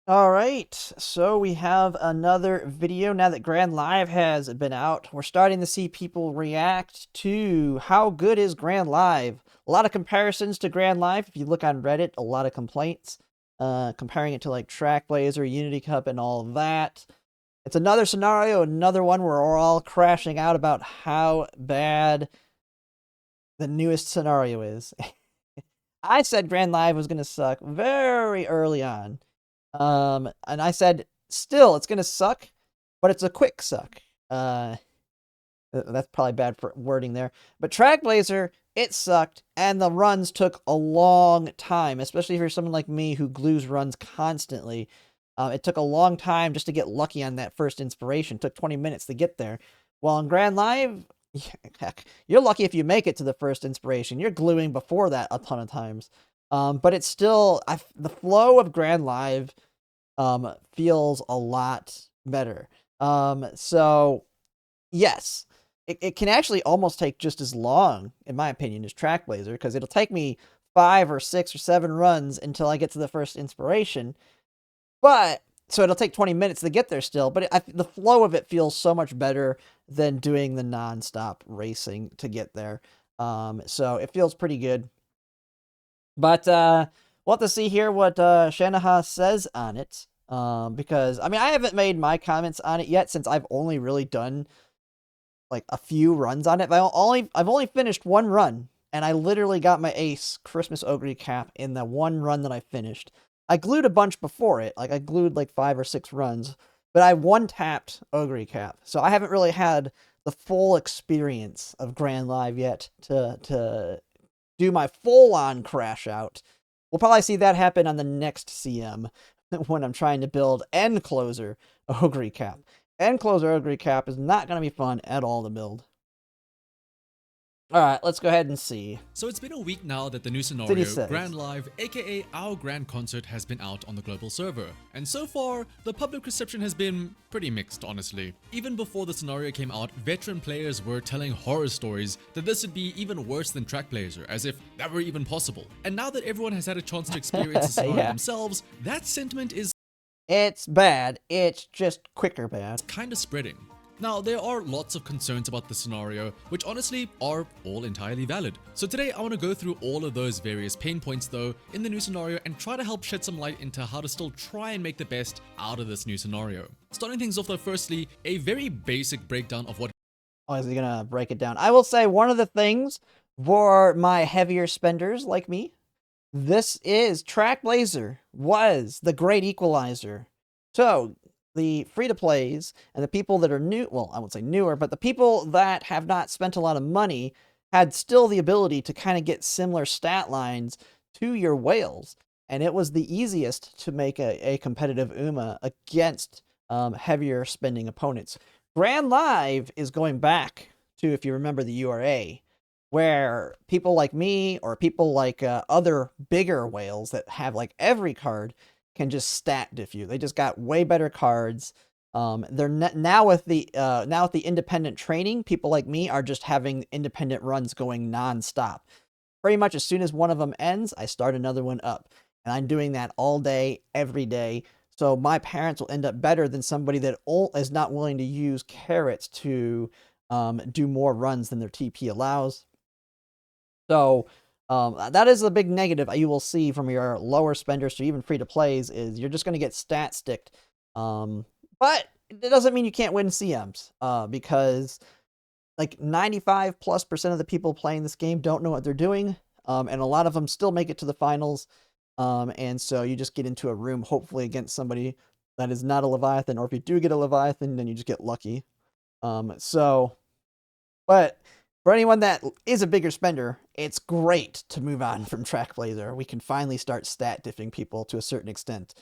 All right, so we have another video now that Grand Live has been out. We're starting to see people react to how good is Grand Live. A lot of comparisons to Grand Live. If you look on Reddit, a lot of complaints comparing it to like Trackblazer, Unity Cup, and all of that. It's another scenario, another one where we're all crashing out about how bad the newest scenario is. I said Grand Live was going to suck very early on. And I said, still, it's gonna suck, but it's a quick suck. That's probably bad for wording there. But Trackblazer, it sucked, and the runs took a long time, especially if you're someone like me who glues runs constantly. It took a long time just to get lucky on that first inspiration. It took 20 minutes to get there. While in Grand Live, heck, you're lucky if you make it to the first inspiration. You're gluing before that a ton of times. But it's still, the flow of Grand Live feels a lot better. So yes, it can actually almost take just as long, in my opinion, as Trackblazer, because it'll take me 5 or 6 or 7 runs until I get to the first inspiration. But so it'll take 20 minutes to get there still, but the flow of it feels so much better than doing the non-stop racing to get there. So it feels pretty good. But we'll have to see here what Shanaha says on it. Because I mean, I haven't made my comments on it yet since I've only really done like a few runs on it. I've only finished one run, and I literally got my ace Christmas Ogre cap in the one run that I finished. I glued a bunch before it, like I glued like 5 or 6 runs, but I one-tapped Ogre cap, so I haven't really had the full experience of Grand Live yet to do my full-on crash out. We'll probably see that happen on the next CM when I'm trying to build End Closer Ogre Cap. End Closer Ogre Cap is not going to be fun at all to build. Alright, let's go ahead and see. So it's been a week now that the new scenario, Grand Live, aka Our Grand Concert, has been out on the global server. And so far, the public reception has been pretty mixed, honestly. Even before the scenario came out, veteran players were telling horror stories that this would be even worse than Trackblazer, as if that were even possible. And now that everyone has had a chance to experience the scenario themselves, that sentiment is... It's bad, it's just quicker bad. Kind of spreading. Now, there are lots of concerns about the scenario, which honestly are all entirely valid. So today I want to go through all of those various pain points though in the new scenario and try to help shed some light into how to still try and make the best out of this new scenario. Starting things off though, firstly, a very basic breakdown of what... Oh, is he gonna break it down? I will say one of the things for my heavier spenders like me, this is Trackblazer was the great equalizer. So the free-to-plays and the people that are new, well, I won't say newer, but the people that have not spent a lot of money had still the ability to kind of get similar stat lines to your whales. And it was the easiest to make a competitive UMA against heavier spending opponents. Grand Live is going back to, if you remember the URA, where people like me or people like other bigger whales that have like every card can just stat diff you. They just got way better cards. They're now with the independent training, people like me are just having independent runs going non-stop. Pretty much as soon as one of them ends, I start another one up. And I'm doing that all day, every day. So my parents will end up better than somebody that is not willing to use carrots to do more runs than their TP allows. So that is a big negative you will see from your lower spenders to even free-to-plays is you're just going to get stat sticked. But it doesn't mean you can't win CMs because like 95+% of the people playing this game don't know what they're doing. And a lot of them still make it to the finals. And so you just get into a room, hopefully against somebody that is not a Leviathan, or if you do get a Leviathan, then you just get lucky. But for anyone that is a bigger spender, it's great to move on from Trackblazer. We can finally start stat diffing people to a certain extent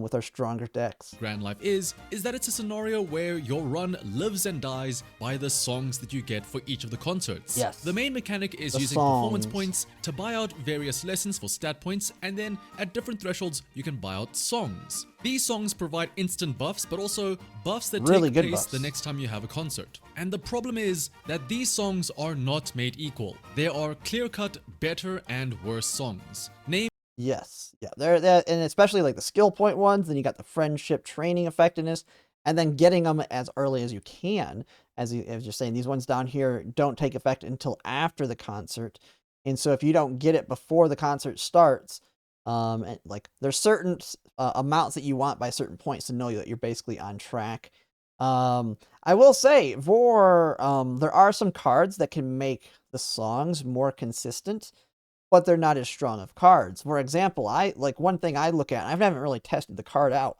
with our stronger decks. Grand Life is that it's a scenario where your run lives and dies by the songs that you get for each of the concerts. Yes. The main mechanic is using performance points to buy out various lessons for stat points, and then at different thresholds you can buy out songs. These songs provide instant buffs, but also buffs that take place the next time you have a concert. And the problem is that these songs are not made equal. There are clear-cut better and worse songs. Name Yes, yeah, they're and especially like the skill point ones. Then you got the friendship training effectiveness, and then getting them as early as you can. As you're saying, these ones down here don't take effect until after the concert, and so if you don't get it before the concert starts, and like there's certain amounts that you want by certain points to know that you're basically on track. I will say for there are some cards that can make the songs more consistent, but they're not as strong of cards. For example, I like one thing I look at, I haven't really tested the card out,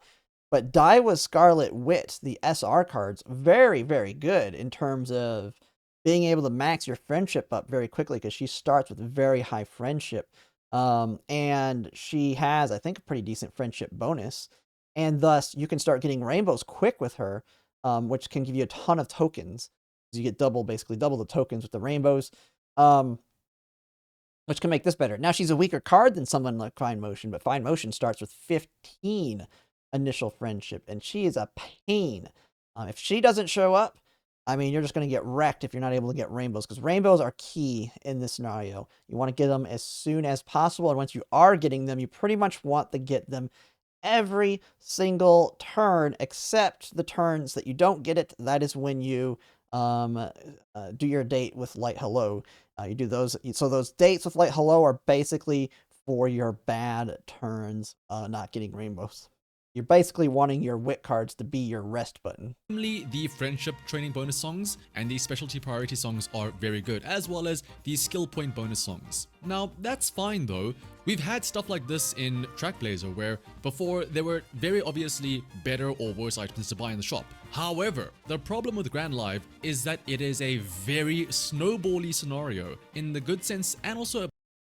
but Daiwa's Scarlet Wit, the SR cards, very, very good in terms of being able to max your friendship up very quickly because she starts with very high friendship. And she has, I think, a pretty decent friendship bonus. And thus, you can start getting rainbows quick with her, which can give you a ton of tokens. You get basically double the tokens with the rainbows. Which can make this better. Now, she's a weaker card than someone like Fine Motion, but Fine Motion starts with 15 initial friendship, and she is a pain. If she doesn't show up, I mean, you're just going to get wrecked if you're not able to get rainbows, because rainbows are key in this scenario. You want to get them as soon as possible, and once you are getting them, you pretty much want to get them every single turn, except the turns that you don't get it. That is when you do your date with Light Hello. You do those. So those dates with Light Hello are basically for your bad turns, not getting rainbows. You're basically wanting your wit cards to be your rest button. Namely, the friendship training bonus songs and the specialty priority songs are very good, as well as the skill point bonus songs. Now, that's fine though. We've had stuff like this in Trackblazer, where before there were very obviously better or worse items to buy in the shop. However, the problem with Grand Live is that it is a very snowbally scenario in the good sense, and also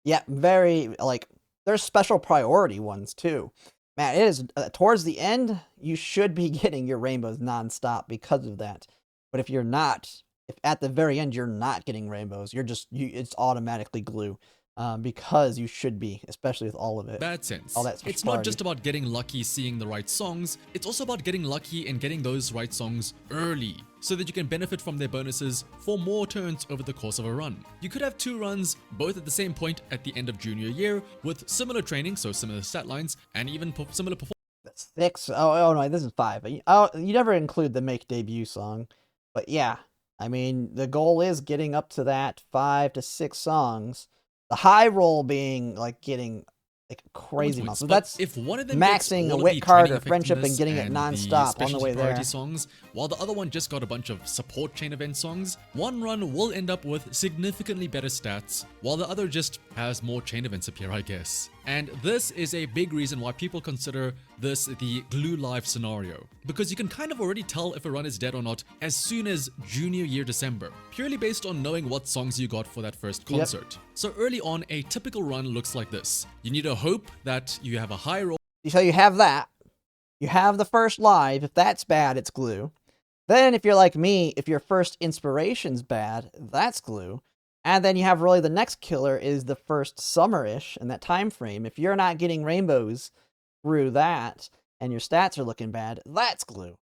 yeah, very like there's special priority ones too. Man, it is towards the end, you should be getting your rainbows nonstop because of that. But if you're not, if at the very end you're not getting rainbows, it's automatically glue. Because you should be, especially with all of it. Bad sense. All that it's not just about getting lucky seeing the right songs, it's also about getting lucky and getting those right songs early, so that you can benefit from their bonuses for more turns over the course of a run. You could have 2 runs, both at the same point at the end of junior year, with similar training, so similar stat lines, and even similar performance. That's 6. Oh no, this is 5. You never include the Make Debut song. But yeah, I mean, the goal is getting up to that 5 to 6 songs. The high roll being like getting like crazy amounts. So that's if one of them maxing a wit card or friendship and getting it non-stop on the way there. Songs, while the other one just got a bunch of support chain event songs, one run will end up with significantly better stats, while the other just has more chain events appear, I guess. And this is a big reason why people consider this the glue live scenario, because you can kind of already tell if a run is dead or not as soon as junior year December, purely based on knowing what songs you got for that first concert. Yep. So early on, a typical run looks like this. You need to hope that you have a high roll. So you have that. You have the first live. If that's bad, it's glue. Then if you're like me, if your first inspiration's bad, that's glue. And then you have really the next killer is the first summer-ish in that time frame. If you're not getting rainbows through that and your stats are looking bad, that's glue.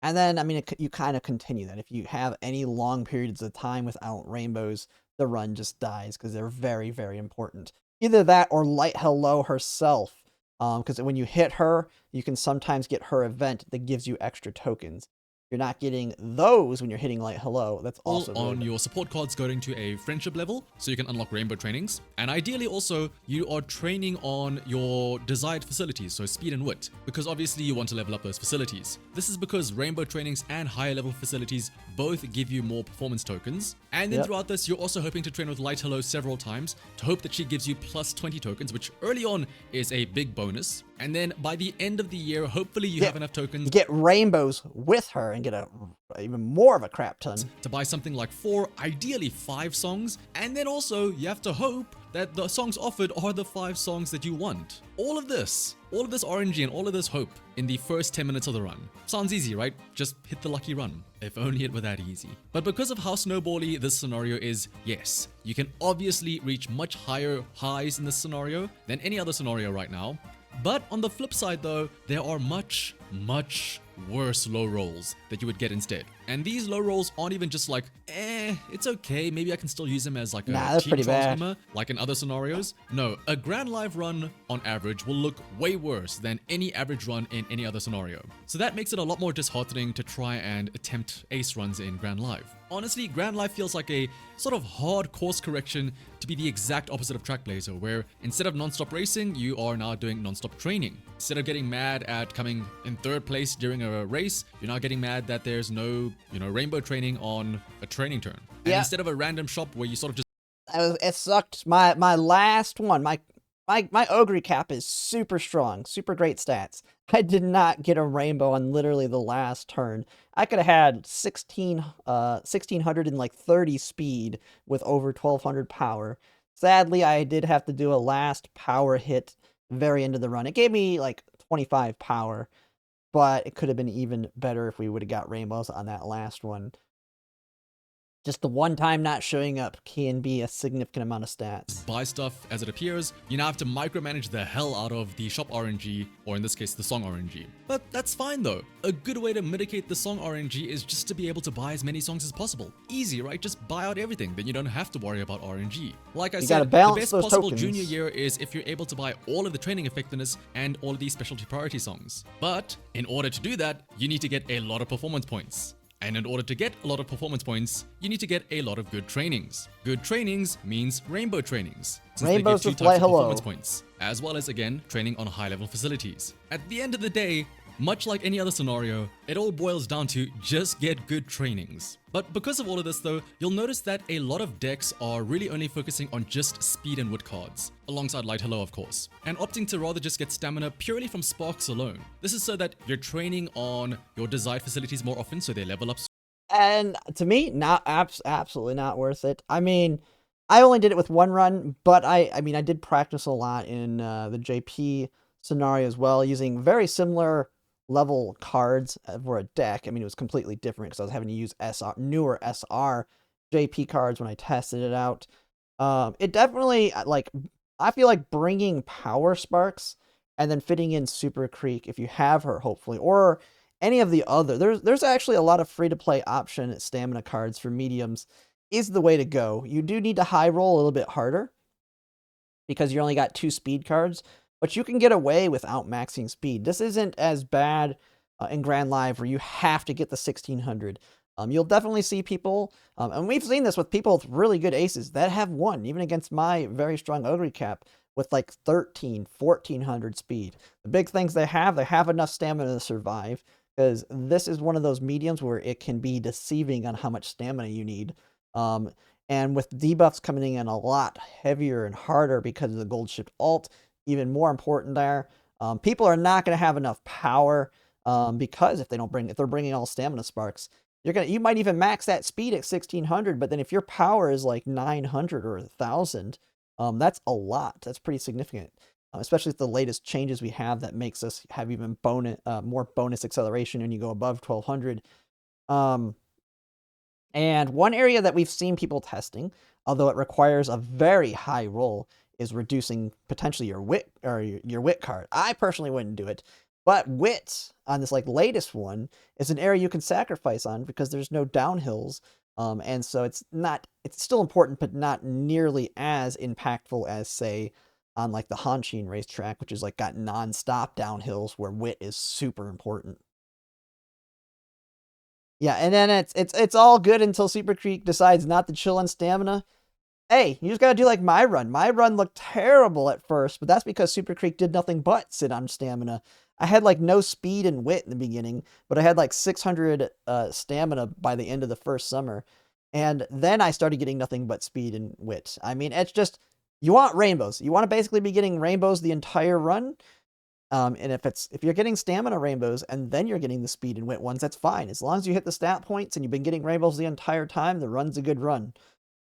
And then, I mean, you kind of continue that. If you have any long periods of time without rainbows, the run just dies because they're very, very important. Either that or Light Hello herself. Because when you hit her, you can sometimes get her event that gives you extra tokens. You're not getting those when you're hitting Light Hello. That's also on really your support cards going to a friendship level, so you can unlock rainbow trainings. And ideally also, you are training on your desired facilities, so speed and wit, because obviously you want to level up those facilities. This is because rainbow trainings and higher level facilities both give you more performance tokens. And then throughout this, you're also hoping to train with Light Hello several times to hope that she gives you plus 20 tokens, which early on is a big bonus. And then by the end of the year, hopefully you have enough tokens. You get rainbows with her and get even more of a crap ton. To buy something like 4, ideally 5 songs. And then also you have to hope that the songs offered are the 5 songs that you want. All of this RNG and all of this hope in the first 10 minutes of the run. Sounds easy, right? Just hit the lucky run. If only it were that easy. But because of how snowbally this scenario is, yes, you can obviously reach much higher highs in this scenario than any other scenario right now. But on the flip side though, there are much, much worse low rolls that you would get instead. And these low rolls aren't even just like, it's okay, maybe I can still use them as like a that's team pretty bad. transformer, like in other scenarios. No, a Grand Live run on average will look way worse than any average run in any other scenario. So that makes it a lot more disheartening to try and attempt ace runs in Grand Live. Honestly, Grand Life feels like a sort of hard course correction to be the exact opposite of Track Blazer, where instead of non-stop racing, you are now doing non-stop training. Instead of getting mad at coming in third place during a race, you're now getting mad that there's no, rainbow training on a training turn. And instead of a random shop where you sort of just... It sucked. My last one, my Ogre cap is super strong, super great stats. I did not get a rainbow on literally the last turn. I could have had 1630 speed with over 1200 power. Sadly, I did have to do a last power hit very end of the run. It gave me like 25 power, but it could have been even better if we would have got rainbows on that last one. Just the one time not showing up can be a significant amount of stats. Buy stuff as it appears. You now have to micromanage the hell out of the shop RNG, or in this case, the song RNG. But that's fine though. A good way to mitigate the song RNG is just to be able to buy as many songs as possible. Easy, right? Just buy out everything, then you don't have to worry about RNG. Like I said, the best possible junior year is if you're able to buy all of the training effectiveness and all of these specialty priority songs. But in order to do that, you need to get a lot of performance points. And in order to get a lot of performance points, you need to get a lot of good trainings. Good trainings means rainbow trainings, since Rainbows they give 2 types of performance points, as well as, again, training on high-level facilities. At the end of the day, much like any other scenario, it all boils down to just get good trainings. But because of all of this though, you'll notice that a lot of decks are really only focusing on just speed and wit cards, alongside Light Hello of course, and opting to rather just get stamina purely from sparks alone. This is so that you're training on your desired facilities more often so they level up. And to me, absolutely not worth it. I mean, I only did it with one run, but I mean, I did practice a lot in the JP scenario as well, using very similar level cards for a deck. I mean, it was completely different because I was having to use newer SR JP cards when I tested it out. It definitely, like, I feel like bringing Power Sparks and then fitting in Super Creek if you have her, hopefully, or any of the other. There's actually a lot of free-to-play option stamina cards for mediums is the way to go. You do need to high roll a little bit harder because you only got 2 speed cards, but you can get away without maxing speed. This isn't as bad in Grand Live where you have to get the 1600. You'll definitely see people, and we've seen this with people with really good aces that have won, even against my very strong Ogre cap, with like 1400 speed. The big things they have enough stamina to survive, because this is one of those mediums where it can be deceiving on how much stamina you need. And with debuffs coming in a lot heavier and harder because of the gold shift alt, even more important there. People are not going to have enough power because if they're bringing all stamina sparks, you might even max that speed at 1600, but then if your power is like 900 or 1000, that's a lot. That's pretty significant, especially with the latest changes we have that makes us have even more bonus acceleration when you go above 1200. And one area that we've seen people testing, although it requires a very high roll, is reducing potentially your wit or your wit card. I personally wouldn't do it, but wit on this like latest one is an area you can sacrifice on because there's no downhills, and so it's still important, but not nearly as impactful as say on like the Hanshin racetrack, which is like got non-stop downhills where wit is super important. Yeah, and then it's all good until Super Creek decides not to chill on stamina. Hey, you just gotta do like my run. My run looked terrible at first, but that's because Super Creek did nothing but sit on stamina. I had like no speed and wit in the beginning, but I had like 600 stamina by the end of the first summer. And then I started getting nothing but speed and wit. I mean, it's just, you want rainbows. You want to basically be getting rainbows the entire run. And if you're getting stamina rainbows and then you're getting the speed and wit ones, that's fine. As long as you hit the stat points and you've been getting rainbows the entire time, the run's a good run.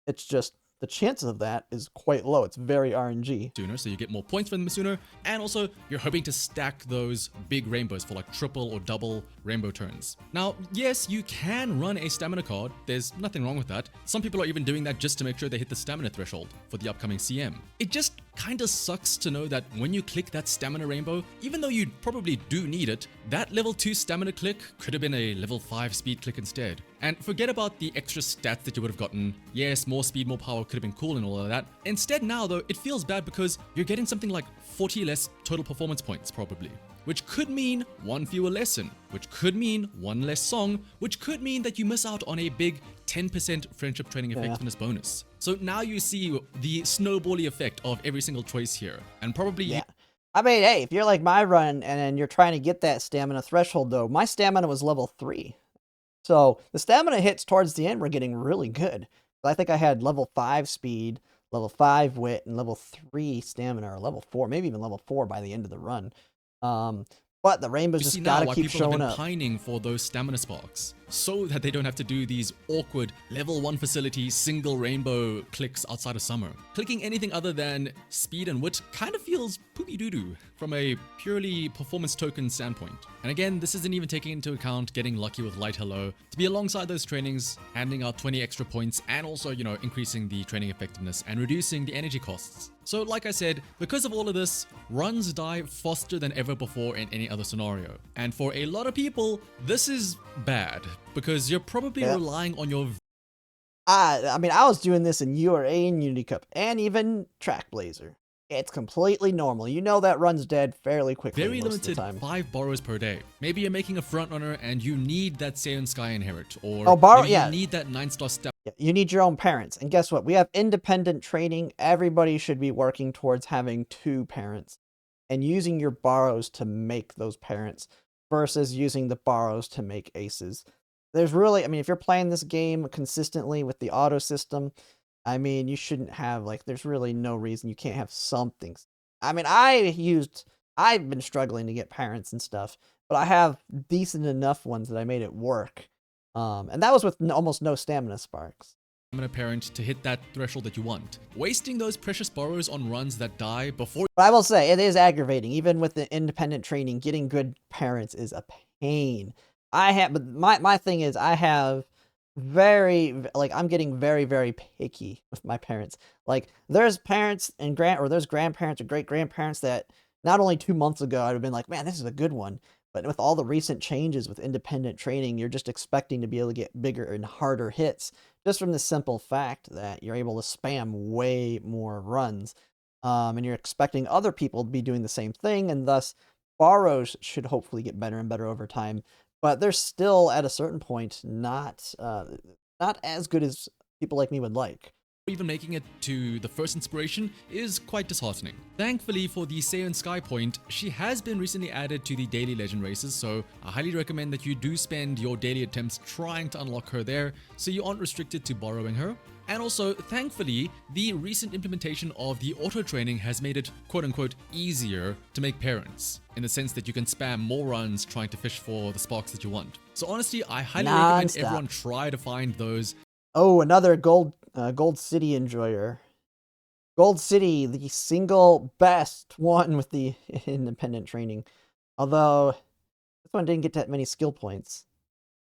It's just the chances of that is quite low. It's very RNG. Sooner, so you get more points from them sooner, and also you're hoping to stack those big rainbows for like triple or double rainbow turns. Now, yes, you can run a stamina card. There's nothing wrong with that. Some people are even doing that just to make sure they hit the stamina threshold for the upcoming CM. It just kinda sucks to know that when you click that stamina rainbow, even though you probably do need it, that level 2 stamina click could have been a level 5 speed click instead. And forget about the extra stats that you would have gotten. Yes, more speed, more power could have been cool and all of that. Instead now though, it feels bad because you're getting something like 40 less total performance points probably. Which could mean one fewer lesson, which could mean one less song, which could mean that you miss out on a big 10% friendship training effectiveness bonus. So now you see the snowbally effect of every single choice here. And probably I mean, hey, if you're like my run and you're trying to get that stamina threshold though, my stamina was level 3. So the stamina hits towards the end were getting really good. I think I had level 5 speed, level 5 wit, and level 3 stamina, or level 4, maybe even level 4 by the end of the run. But the rainbows just gotta keep showing up. People have been pining for those stamina sparks so that they don't have to do these awkward level 1 facility single rainbow clicks outside of summer. Clicking anything other than speed and wit kind of feels poopy doo-doo from a purely performance token standpoint. And again, this isn't even taking into account getting lucky with Light Hello to be alongside those trainings, handing out 20 extra points, and also, increasing the training effectiveness and reducing the energy costs. So like I said, because of all of this, runs die faster than ever before in any other scenario. And for a lot of people, this is bad because you're probably relying on your... I mean, I was doing this in URA and Unity Cup and even Trackblazer. It's completely normal. You know that run's dead fairly quickly. Very most limited, of the time. 5 borrows per day. Maybe you're making a front runner and you need that Saiyan Sky Inherit, or you need that 9-star step. Yeah, you need your own parents. And guess what? We have independent training. Everybody should be working towards having 2 parents and using your borrows to make those parents versus using the borrows to make aces. There's really, I mean, if you're playing this game consistently with the auto system, I mean, you shouldn't have, there's really no reason you can't have something. I mean, I've been struggling to get parents and stuff, but I have decent enough ones that I made it work. And that was with almost no stamina sparks. A parent to hit that threshold that you want. Wasting those precious borrows on runs that die before... But I will say, it is aggravating. Even with the independent training, getting good parents is a pain. But my thing is, I have I'm getting very, very picky with my parents. There's parents and there's grandparents or great-grandparents that not only 2 months ago I'd have been like, man, this is a good one. But with all the recent changes with independent training, you're just expecting to be able to get bigger and harder hits just from the simple fact that you're able to spam way more runs. And you're expecting other people to be doing the same thing, and thus borrows should hopefully get better and better over time. But they're still, at a certain point, not as good as people like me would like. Even making it to the first inspiration is quite disheartening. Thankfully for the Saiyan Sky point, she has been recently added to the daily legend races, so I highly recommend that you do spend your daily attempts trying to unlock her there so you aren't restricted to borrowing her. And also, thankfully, the recent implementation of the auto training has made it quote-unquote easier to make parents, in the sense that you can spam more runs trying to fish for the sparks that you want. So honestly, I highly recommend everyone try to find those. Oh, another Gold City enjoyer. Gold City, the single best one with the independent training. Although, this one didn't get that many skill points.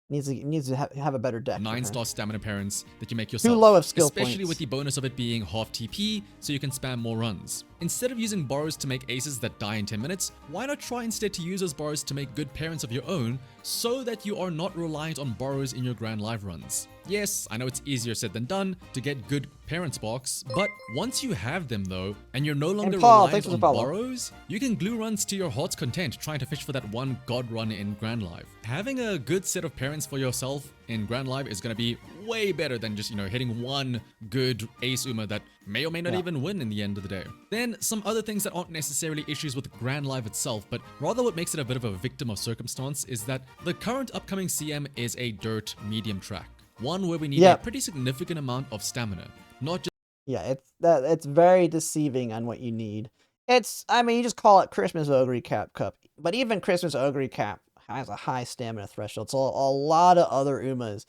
Needs to have a better deck. 9-star stamina parents that you make yourself. Too low of skill points. Especially with the bonus of it being half TP, so you can spam more runs. Instead of using borrows to make aces that die in 10 minutes, why not try instead to use those borrows to make good parents of your own, so that you are not reliant on borrows in your Grand Live runs. Yes, I know it's easier said than done to get good parent sparks, but once you have them though, and you're no longer reliant on borrows, you can glue runs to your heart's content trying to fish for that one god run in Grand Live. Having a good set of parents for yourself in Grand Live is going to be way better than just, hitting one good ace Uma that may or may not even win in the end of the day. Then some other things that aren't necessarily issues with Grand Live itself, but rather what makes it a bit of a victim of circumstance is that the current upcoming CM is a dirt medium track. One where we need a pretty significant amount of stamina, not just... Yeah, it's very deceiving on what you need. You just call it Christmas Ogre Cap Cup, but even Christmas Ogre Cap has a high stamina threshold, so a lot of other Umas.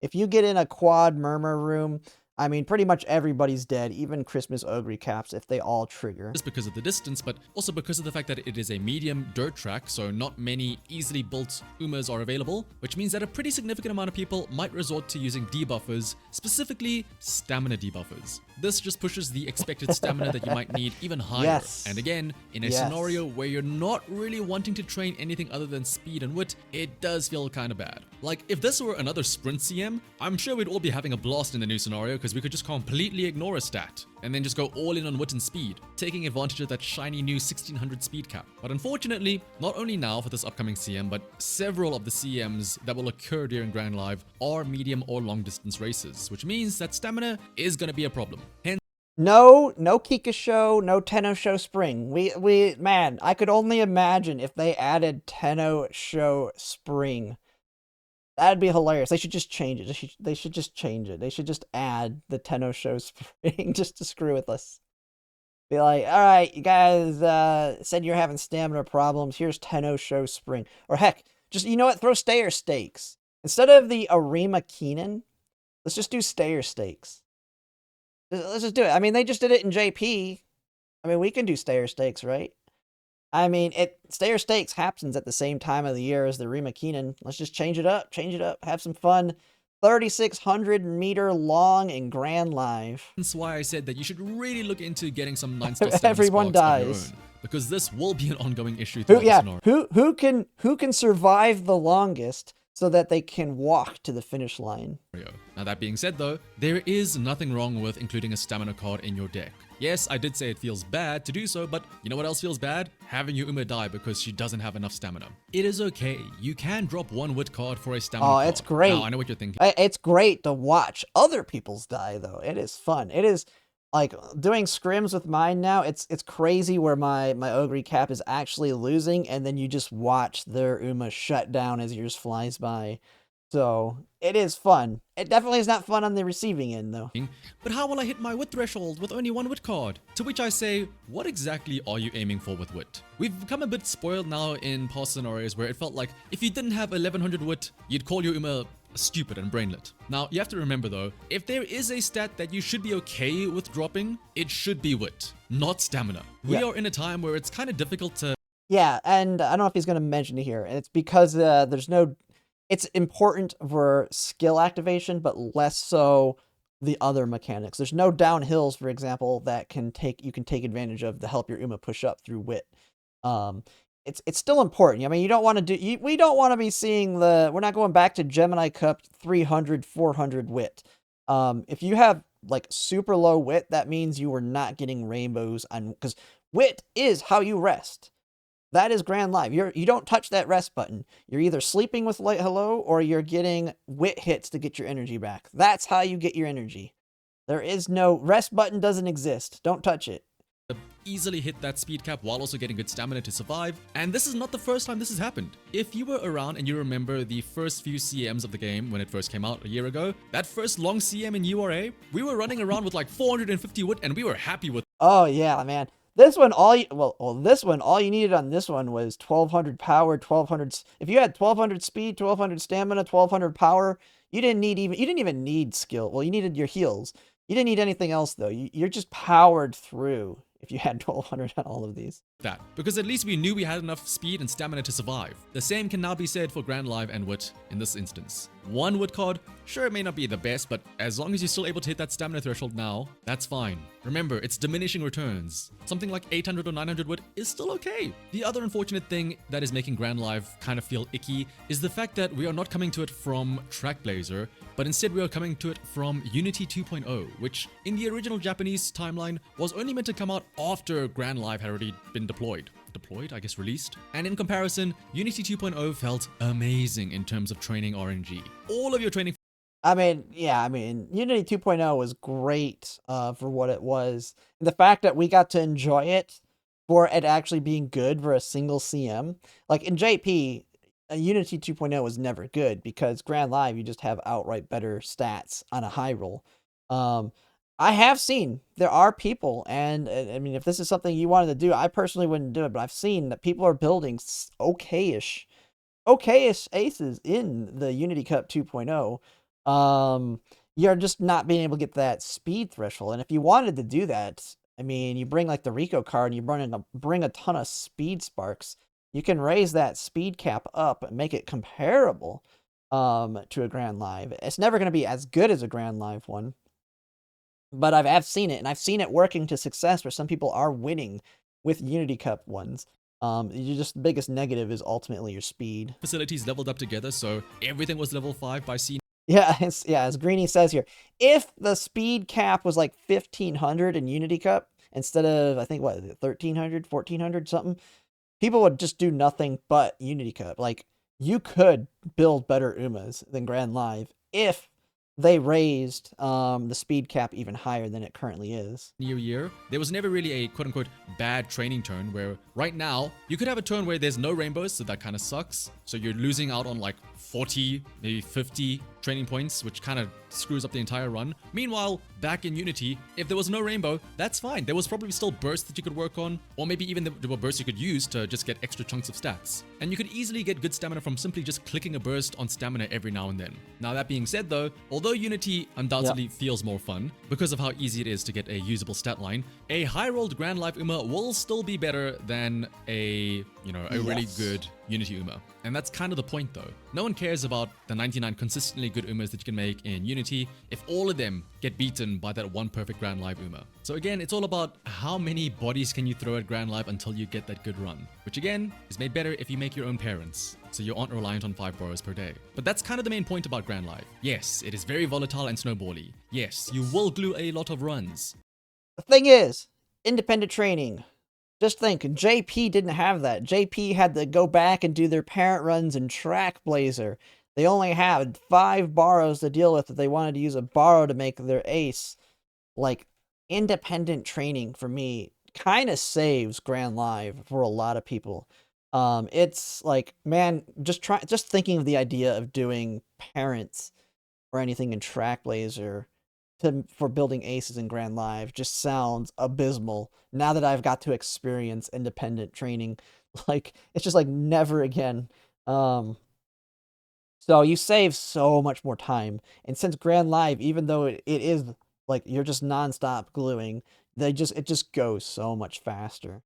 If you get in a quad murmur room, I mean, pretty much everybody's dead, even Christmas Ogre caps, if they all trigger. Just because of the distance, but also because of the fact that it is a medium dirt track, so not many easily built Umas are available, which means that a pretty significant amount of people might resort to using debuffers, specifically stamina debuffers. This just pushes the expected stamina that you might need even higher. Yes. And again, in a scenario where you're not really wanting to train anything other than speed and wit, it does feel kind of bad. Like, if this were another sprint CM, I'm sure we'd all be having a blast in the new scenario because we could just completely ignore a stat and then just go all in on wit and speed, taking advantage of that shiny new 1600 speed cap. But unfortunately, not only now for this upcoming CM, but several of the CMs that will occur during Grand Live are medium or long distance races, which means that stamina is going to be a problem. Hence, no Kika Show, no Tenno Show Spring. Man, I could only imagine if they added Tenno Show Spring. That'd be hilarious. They should just change it. They should just change it. They should just add the Tenno Show Spring just to screw with us. Be like, all right, you guys said you're having stamina problems. Here's Tenno Show Spring. Or heck, just, you know what? Throw Stayer Stakes. Instead of the Arima Keenan, let's just do Stayer Stakes. Let's just do it. I mean, they just did it in JP. I mean, we can do Stayer Stakes, right? I mean, Stayer Stakes happens at the same time of the year as the Rima Keenan. Let's just change it up, have some fun. 3,600-meter long and Grand Live. That's why I said that you should really look into getting some 9-star Everyone dies. Of your own, because this will be an ongoing issue throughout the scenario. Who can survive the longest so that they can walk to the finish line? Now that being said though, there is nothing wrong with including a stamina card in your deck. Yes, I did say it feels bad to do so, but you know what else feels bad? Having your Uma die because she doesn't have enough stamina. It is okay. You can drop one wit card for a stamina card. Oh, it's great. Now, I know what you're thinking. It's great to watch other people's die, though. It is fun. It is, like, doing scrims with mine now, it's crazy where my Ogre cap is actually losing, and then you just watch their Uma shut down as yours flies by. So, it is fun. It definitely is not fun on the receiving end, though. But how will I hit my wit threshold with only one wit card? To which I say, what exactly are you aiming for with wit? We've become a bit spoiled now in past scenarios where it felt like if you didn't have 1100 wit, you'd call your Uma stupid and brainlet. Now, you have to remember though, if there is a stat that you should be okay with dropping, it should be wit, not stamina. We are in a time where it's kind of difficult to... Yeah, and I don't know if he's going to mention it here, and it's because there's no... It's important for skill activation, but less so the other mechanics. There's no downhills, for example, that you can take advantage of to help your Uma push up through wit. It's still important. I mean, you don't want to do... we don't want to be seeing we're not going back to Gemini Cup 300, 400 wit. If you have, like, super low wit, that means you are not getting rainbows on... Because wit is how you rest. That is Grand Live. You don't touch that rest button. You're either sleeping with Light Hello or you're getting wit hits to get your energy back. That's how you get your energy. There is no... Rest button doesn't exist. Don't touch it. Easily hit that speed cap while also getting good stamina to survive, and this is not the first time this has happened. If you were around and you remember the first few CMs of the game when it first came out a year ago, that first long CM in URA, we were running around with like 450 wit and we were happy with... Oh yeah, man. This one, all you needed on this one was 1200 power, 1200... If you had 1200 speed, 1200 stamina, 1200 power, you didn't even need skill. Well, you needed your heals. You didn't need anything else, though. You're just powered through if you had 1200 on all of these. That, because at least we knew we had enough speed and stamina to survive. The same can now be said for Grand Live and Wit in this instance. One Wit card, sure it may not be the best, but as long as you're still able to hit that stamina threshold now, that's fine. Remember, it's diminishing returns. Something like 800 or 900 Wit is still okay. The other unfortunate thing that is making Grand Live kind of feel icky is the fact that we are not coming to it from Trackblazer, but instead we are coming to it from Unity 2.0, which in the original Japanese timeline was only meant to come out after Grand Live had already been deployed, I guess released. And in comparison, Unity 2.0 felt amazing in terms of training RNG. All of your training... Unity 2.0 was great for what it was. And the fact that we got to enjoy it for it actually being good for a single CM. Like in JP, Unity 2.0 was never good because Grand Live, you just have outright better stats on a high roll. I have seen there are people, and I mean, if this is something you wanted to do, I personally wouldn't do it, but I've seen that people are building okay-ish aces in the Unity Cup 2.0. you're just not being able to get that speed threshold. And if you wanted to do that, I mean, you bring like the Rico card and you bring a ton of speed sparks. You can raise that speed cap up and make it comparable to a Grand Live. It's never going to be as good as a Grand Live one, but I've seen it, and I've seen it working to success where some people are winning with Unity Cup ones. You just the biggest negative is ultimately your speed. Facilities leveled up together, so everything was level 5 by senior. Yeah, as Greeny says here, if the speed cap was like 1500 in Unity Cup instead of, I think, what, 1300, 1400, something, people would just do nothing but Unity Cup. Like, you could build better Umas than Grand Live if they raised the speed cap even higher than it currently is. New year, there was never really a quote-unquote bad training turn where right now you could have a turn where there's no rainbows, so that kind of sucks. So you're losing out on like 40, maybe 50 training points, which kind of screws up the entire run. Meanwhile, back in Unity, if there was no rainbow, that's fine. There was probably still bursts that you could work on, or maybe even there were bursts you could use to just get extra chunks of stats. And you could easily get good stamina from simply just clicking a burst on stamina every now and then. Now that being said though, although Unity undoubtedly feels more fun because of how easy it is to get a usable stat line, a high-rolled Grand Life Uma will still be better than a really good Unity Uma. And that's kind of the point though. No one cares about the 99 consistently good Umas that you can make in Unity if all of them get beaten by that one perfect Grand Live Uma. So again, it's all about how many bodies can you throw at Grand Live until you get that good run, which again is made better if you make your own parents, so you aren't reliant on 5 borrows per day. But that's kind of the main point about Grand Live. Yes, it is very volatile and snowbally. Yes, you will glue a lot of runs. The thing is, independent training. Just think, JP didn't have that. JP had to go back and do their parent runs in Track Blazer. They only had 5 borrows to deal with if they wanted to use a borrow to make their ace. Like, independent training for me kind of saves Grand Live for a lot of people. It's like, man, just thinking of the idea of doing parents or anything in Track Blazer for building aces in Grand Live just sounds abysmal now that I've got to experience independent training. Like, it's just like never again. So you save so much more time. And since Grand Live, even though it is like you're just nonstop gluing, it just goes so much faster.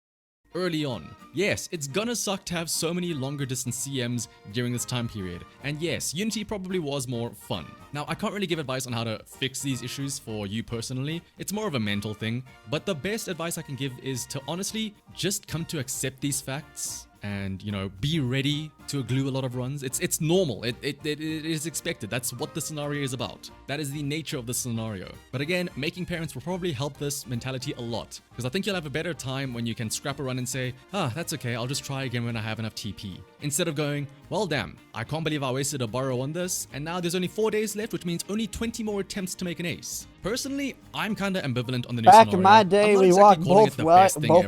Early on. Yes, it's gonna suck to have so many longer distance CMs during this time period, and yes, Unity probably was more fun. Now, I can't really give advice on how to fix these issues for you personally, it's more of a mental thing, but the best advice I can give is to honestly just come to accept these facts and, be ready to glue a lot of runs. It's normal. It is expected. That's what the scenario is about. That is the nature of the scenario. But again, making parents will probably help this mentality a lot, because I think you'll have a better time when you can scrap a run and say, that's okay, I'll just try again when I have enough TP. Instead of going, well damn, I can't believe I wasted a borrow on this, and now there's only 4 days left, which means only 20 more attempts to make an ace. Personally, I'm kinda ambivalent on the new scenario. Back in my day, we walked both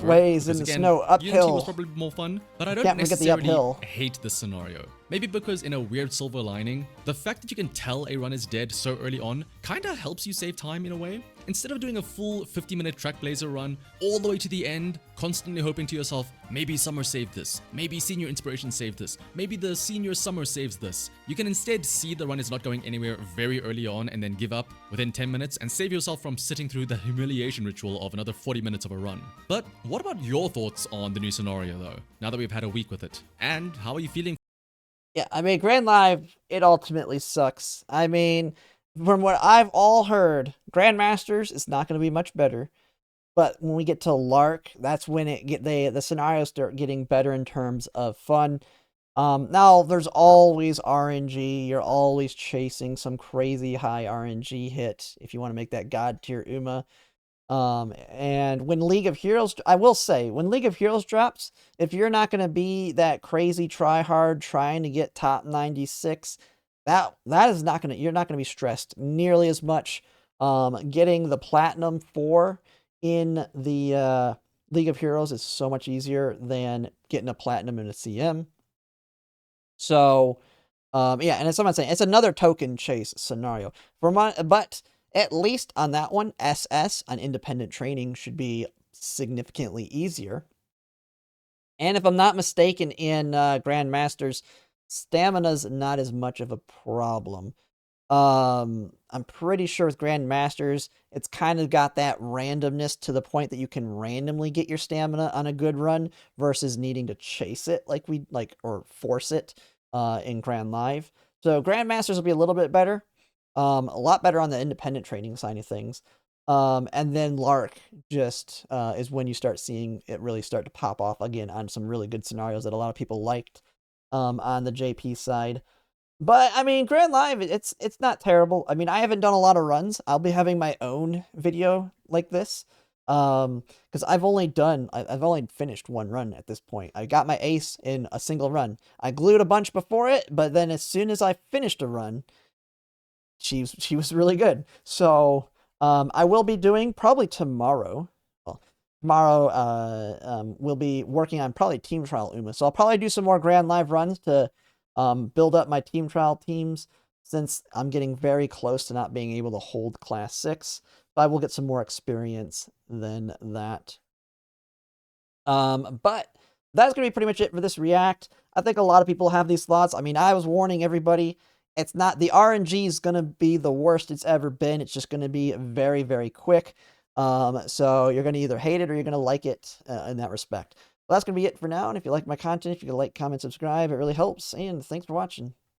ways in the snow, uphill. Unity was probably more fun, but I don't necessarily hate the scenario. Maybe because in a weird silver lining, the fact that you can tell a run is dead so early on kinda helps you save time in a way. Instead of doing a full 50-minute Track Blazer run all the way to the end, constantly hoping to yourself, maybe Summer saved this, maybe Senior Inspiration saved this, maybe the Senior Summer saves this, you can instead see the run is not going anywhere very early on and then give up within 10 minutes and save yourself from sitting through the humiliation ritual of another 40 minutes of a run. But what about your thoughts on the new scenario though, now that we've had a week with it? And how are you feeling? Yeah, I mean, Grand Live, it ultimately sucks. I mean, from what I've all heard, Grandmasters is not going to be much better. But when we get to Lark, that's when the scenarios start getting better in terms of fun. Now, there's always RNG. You're always chasing some crazy high RNG hit if you want to make that God tier Uma. And when League of Heroes, I will say, when League of Heroes drops, if you're not going to be that crazy try-hard trying to get top 96, that is not going to, you're not going to be stressed nearly as much. Getting the Platinum 4 in the League of Heroes is so much easier than getting a Platinum in a CM. So, yeah, and as someone saying, it's another token chase scenario. But at least on that one, SS, on independent training, should be significantly easier. And if I'm not mistaken, in Grandmasters, stamina's not as much of a problem. I'm pretty sure with Grandmasters, it's kind of got that randomness to the point that you can randomly get your stamina on a good run versus needing to chase it like we like or force it in Grand Live. So Grandmasters will be a little bit better. A lot better on the independent training side of things. And then Lark just is when you start seeing it really start to pop off again on some really good scenarios that a lot of people liked on the JP side. But I mean, Grand Live, it's not terrible. I mean, I haven't done a lot of runs. I'll be having my own video like this, because I've only finished one run at this point. I got my ace in a single run. I glued a bunch before it, but then as soon as I finished a run, she was really good. So I will be doing probably tomorrow. Well, tomorrow we'll be working on probably team trial Uma. So I'll probably do some more Grand Live runs to build up my team trial teams since I'm getting very close to not being able to hold class 6. But I will get some more experience than that. But that's gonna be pretty much it for this react. I think a lot of people have these thoughts. I mean, I was warning everybody. It's not the RNG is gonna be the worst it's ever been. It's just gonna be very, very quick. So you're gonna either hate it or you're gonna like it in that respect. Well, that's gonna be it for now. And if you like my content, if you can like, comment, subscribe, it really helps. And thanks for watching.